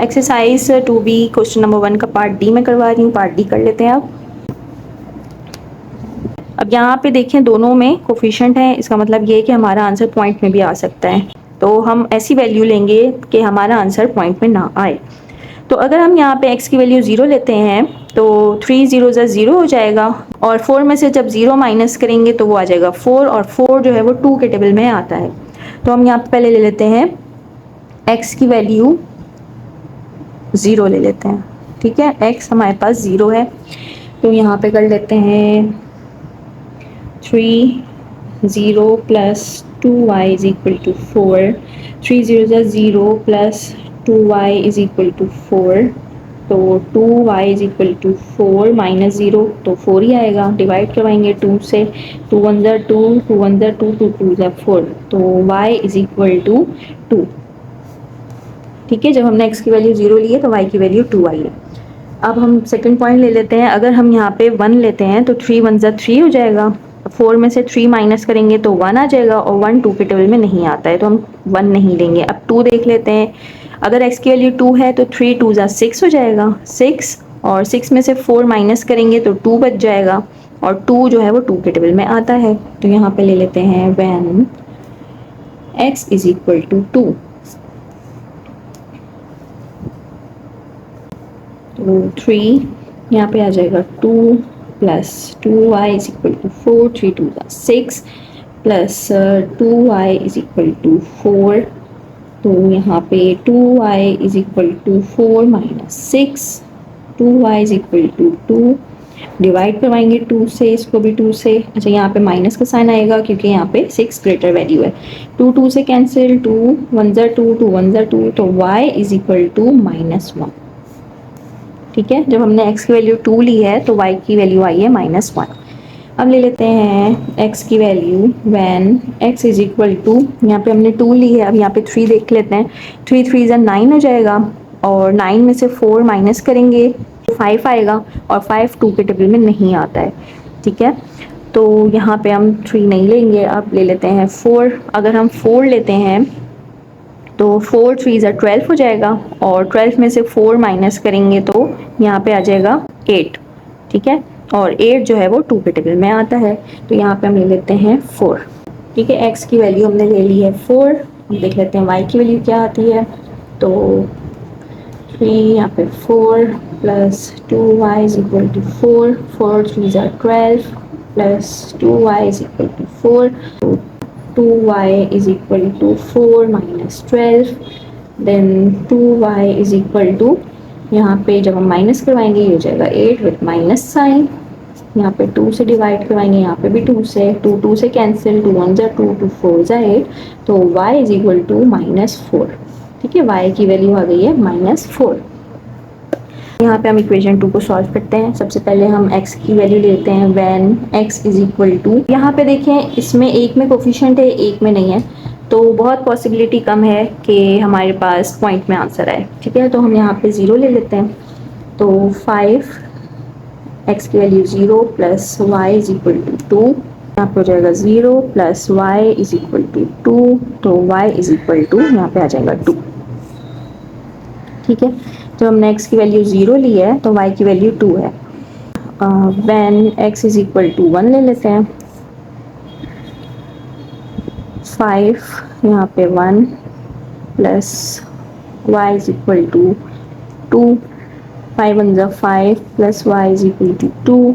Exercise 2B question number 1 का part D में करवा रही हूँ, पार्ट डी कर लेते हैं अब यहाँ पे देखें दोनों में कोफिशिएंट है, इसका मतलब ये है कि हमारा आंसर पॉइंट में भी आ सकता है। तो हम ऐसी वैल्यू लेंगे कि हमारा आंसर पॉइंट में ना आए। तो अगर हम यहाँ पे x की वैल्यू 0 लेते हैं तो 3 0 0 हो जाएगा, और 4 में से जब 0 माइनस करेंगे तो वो आ जाएगा 4, और 4 जो है वो 2 के टेबल में आता है। तो हम यहाँ पे पहले ले लेते हैं x की वैल्यू 0 ले लेते हैं, ठीक है। x हमारे पास 0 है, तो यहाँ पे कर लेते हैं 3 0 plus 2y is equal to 4, 3 0 0 plus 2y is equal to 4, तो 2y is equal to 4 minus 0 तो 4 ही आएगा। डिवाइड करवाएंगे 2 से, 2 1 ज़ा 2, 2 1 ज़ा 2, 2 2 ज़ा 4, तो y इज इक्वल टू 2, ठीक है। जब हमने x की वैल्यू 0 ली है तो y की वैल्यू 2 आई है। अब हम सेकंड पॉइंट ले लेते हैं। अगर हम यहाँ पे 1 लेते हैं तो 3 1 ज़ा 3 हो जाएगा, 4 में से 3 माइनस करेंगे तो 1 आ जाएगा, और 1 2 के टेबल में नहीं आता है तो हम 1 नहीं लेंगे। अब 2 देख लेते हैं। अगर x की वैल्यू 2 है तो 3 2 ज़ा 6 हो जाएगा 6, और 6 में से 4 माइनस करेंगे तो 2 बच जाएगा, और 2 जो है वो 2 के टेबल में आता है। तो यहाँ पे ले लेते हैं when x is equal to 2, तो 3 यहाँ पे आ जाएगा 2 plus 2y is equal to 4, 3 2 ज़ा 6 plus 2y is equal to 4, तो यहाँ पे 2y is equal to 4 minus 6, 2y is equal to 2, divide करवाएंगे 2 से, इसको भी 2 से। अच्छा, यहाँ पे माइनस का साइन आएगा क्योंकि यहाँ पे 6 ग्रेटर वैल्यू है। 2 2 से कैंसिल, 2 1 ज़ा 2, 2 1 ज़ा 2, तो y इज इक्वल टू -1, ठीक है। जब हमने x की वैल्यू 2 ली है तो y की वैल्यू आई है -1। अब ले लेते हैं x की value when x is equal to, यहाँ पे हमने 2 ली है, अब यहाँ पे 3 देख लेते हैं। 3 3 ज़ा 9 हो जाएगा, और 9 में से 4 माइनस करेंगे तो 5 आएगा, और 5 2 के टेबल में नहीं आता है, ठीक है। तो यहाँ पे हम 3 नहीं लेंगे, अब ले लेते हैं 4। अगर हम 4 लेते हैं तो 4 3 ज़ा 12 हो जाएगा, और 12 में से 4 माइनस करेंगे तो यहाँ पे आ जाएगा 8, ठीक है। और 8 जो है वो 2 के टेबल में आता है, तो यहाँ पे हम ले लेते हैं 4, ठीक है। x की वैल्यू हमने ले ली है 4। हम देख लेते हैं y की वैल्यू क्या आती है, तो 3 यहाँ पे 4 plus 2y is equal to 4, 4 3 ज़ा 12 plus 2y is equal to 4, 2y is equal to 4 minus 12, then 2y is equal to, यहाँ पे जब हम माइनस करवाएंगे ये हो जाएगा 8 विथ माइनस साइन, यहाँ पे 2 से डिवाइड करवाएंगे, यहाँ पे भी 2 से, 2 2 से कैंसिल, 2 1 ज़ा 2, 2 4 ज़ा 8, तो y इज इक्वल टू -4, ठीक है। y की वैल्यू आ गई है -4। यहाँ पे हम इक्वेशन 2 को सॉल्व करते हैं। सबसे पहले हम x की वैल्यू लेते हैं when x is equal to, यहाँ पे देखें इसमें एक में कोफिशिएंट है एक में नहीं है, तो बहुत पॉसिबिलिटी कम है कि हमारे पास पॉइंट में आंसर आए, ठीक है। तो हम यहाँ पे 0 ले लेते हैं, तो 5 x की value 0 plus y is equal to 2, यहाँ पे हो जाएगा 0 plus y is equal to 2, तो y इज इक्वल टू यहाँ पे आ जाएगा 2, ठीक है। जब हमने x की वैल्यू 0 ली है तो y की वैल्यू 2 है। When x is equal to 1 ले लेते हैं, 5 यहाँ पे 1 plus y is equal to 2, 5 1 ज़ा 5 plus y is equal to 2,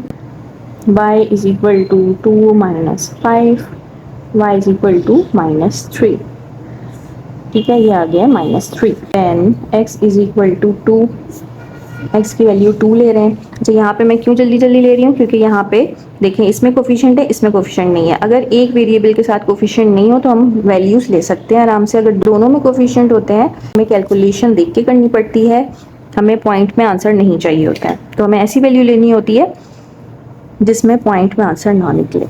y is equal to 2 minus 5, y is equal to -3, ठीक है। ये आ गया -3। Then x is equal to 2, x की वैल्यू 2 ले रहे हैं। अच्छा, यहाँ पे मैं क्यों जल्दी जल्दी ले रही हूँ, क्योंकि यहाँ पे देखें इसमें कोफिशिएंट है इसमें कोफिशिएंट नहीं है। अगर एक वेरिएबल के साथ कोफिशिएंट नहीं हो तो हम वैल्यूज़ ले सकते हैं आराम से। अगर दोनों में कोफिशिएंट होते हैं हमें कैलकुलेशन देख के करनी पड़ती है, हमें पॉइंट में आंसर नहीं चाहिए होता है, तो हमें ऐसी वैल्यू लेनी होती है जिसमें पॉइंट में आंसर ना निकले।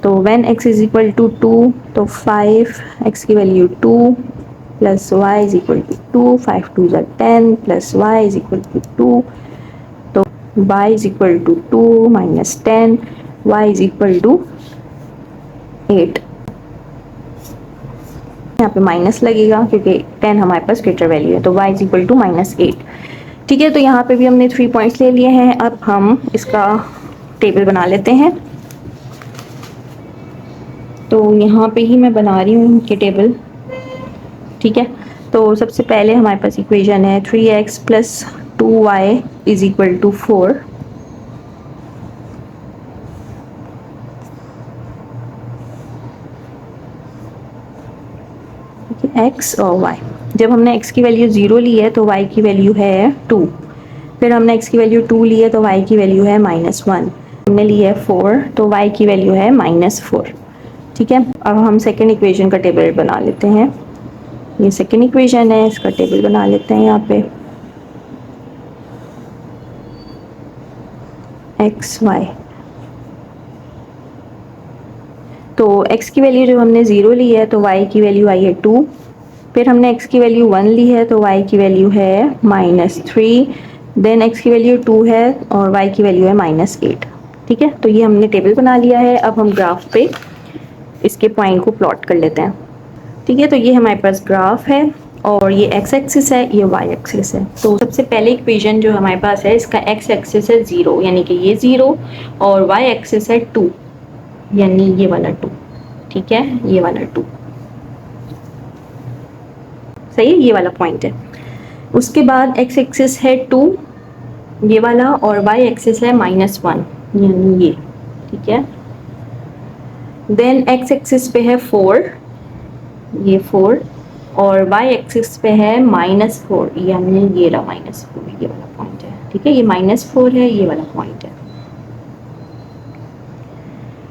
तो when x is equal to 2, तो 5 x की value 2 plus y is equal to 2, 5 2 ज़ा 10 plus y is equal to 2, तो y is equal to 2 minus 10, y is equal to 8, यहाँ पे माइनस लगेगा क्योंकि 10 हमारे पास ग्रेटर वैल्यू है, तो y इज इक्वल टू -8। ठीक है, तो यहाँ पे भी हमने 3 पॉइंट्स ले लिए हैं। अब हम इसका टेबल बना लेते हैं। तो यहाँ पे ही मैं बना रही हूँ इनके टेबल। ठीक है, तो सबसे पहले हमारे पास इक्वेशन है 3x plus 2y is equal to 4। x और y, जब हमने x की वैल्यू 0 ली है तो y की वैल्यू है 2। फिर हमने x की वैल्यू 2 ली है तो y की वैल्यू है -1। हमने ली है 4 तो y की वैल्यू है -4। ठीक है, अब हम सेकेंड इक्वेशन का टेबल बना लेते हैं। ये सेकेंड इक्वेशन है, इसका टेबल बना लेते हैं यहाँ पे। एक्स वाई, तो x की वैल्यू जब हमने 0 ली है तो y की वैल्यू आई है 2। फिर हमने x की वैल्यू 1 ली है तो y की वैल्यू है -3। देन x की वैल्यू 2 है और y की वैल्यू है -8। ठीक है, तो ये हमने टेबल बना लिया है। अब हम ग्राफ पे इसके पॉइंट को प्लॉट कर लेते हैं। ठीक है, तो ये हमारे पास ग्राफ है और ये x एक्सिस है, ये y एक्सिस है। तो सबसे पहले इक्वेशन जो हमारे पास है, इसका x एक्सिस है 0 यानी कि ये 0 और y एक्सिस है 2 यानी ये वाला 2। ठीक है, ये वाला 2 सही है, ये वाला पॉइंट है। उसके बाद x एक्सिस है 2 ये वाला और y एक्सिस है -1 यानी ये। ठीक है, देन x एक्सिस पे है 4 ये 4 और y एक्सिस पे है -4 यानी ये रहा -4, ये वाला पॉइंट है। ठीक है, ये -4 है, ये वाला पॉइंट है।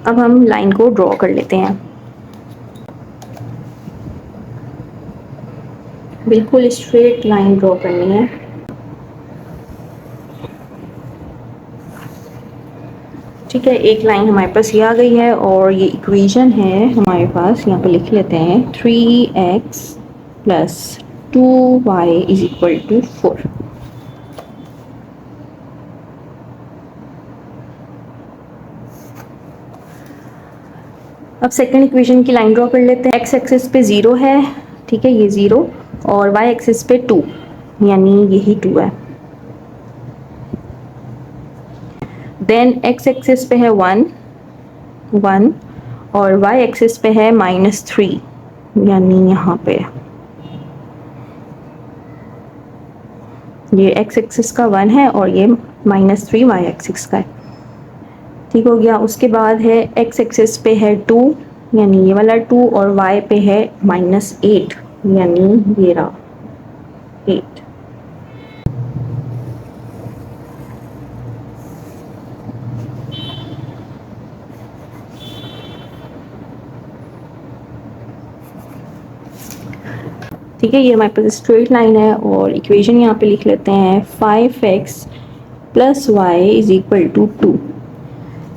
अब हम लाइन को ड्रॉ कर लेते हैं। बिल्कुल स्ट्रेट लाइन ड्रॉ करनी है। ठीक है, एक लाइन हमारे पास ये आ गई है और ये इक्वेशन है हमारे पास, यहाँ पे लिख लेते हैं 3x plus 2y is equal to 4। अब सेकंड इक्वेशन की लाइन ड्रॉ कर लेते हैं। x एक्सिस पे 0 है, ठीक है, ये 0 और y एक्सिस पे 2 यानी यही 2 है। देन x एक्सिस पे है 1 और y एक्सिस पे है -3 यानी यहाँ पे ये x एक्सिस का 1 है और ये -3 y एक्सिस का है। ठीक हो गया। उसके बाद है x एक्सिस पे है 2 यानी ये वाला 2 और y पे है -8 यानी ये रहा 8। ठीक है, ये हमारे पास स्ट्रेट लाइन है और इक्वेशन यहाँ पे लिख लेते हैं 5x plus y is equal to 2।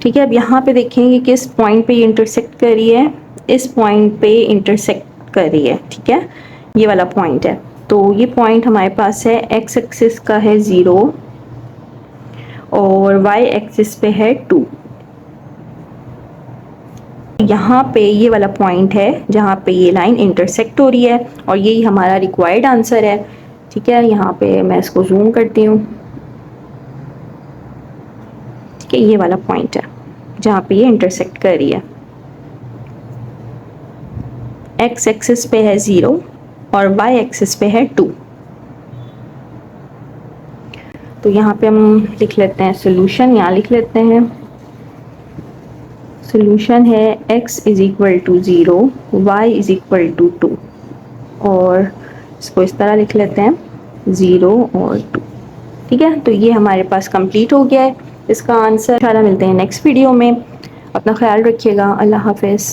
ठीक है, अब यहाँ पे देखेंगे किस पॉइंट पे ये इंटरसेक्ट कर रही है, इस पॉइंट पे इंटरसेक्ट कर रही है। ठीक है, ये वाला पॉइंट है। तो ये पॉइंट हमारे पास है x एक्सिस का है 0 और y एक्सिस पे है 2। यहाँ पे ये वाला पॉइंट है जहाँ पे ये लाइन इंटरसेक्ट हो रही है और यही हमारा रिक्वायर्ड आंसर है। ठीक है, यहाँ पे मैं इसको जूम करती हूँ। ठीक है, ये वाला पॉइंट है जहाँ पे ये इंटरसेक्ट कर रही है। x एक्सिस पे है 0 और y एक्सिस पे है 2। तो यहाँ पे हम लिख लेते हैं सोल्यूशन, यहाँ लिख लेते हैं सोल्यूशन है x is equal to 0 y is equal to 2 और इसको इस तरह लिख लेते हैं 0 और 2। ठीक है, तो ये हमारे पास कंप्लीट हो गया है इसका आंसर। इंशाल्लाह मिलते हैं नेक्स्ट वीडियो में। अपना ख्याल रखिएगा। अल्लाह हाफिज़।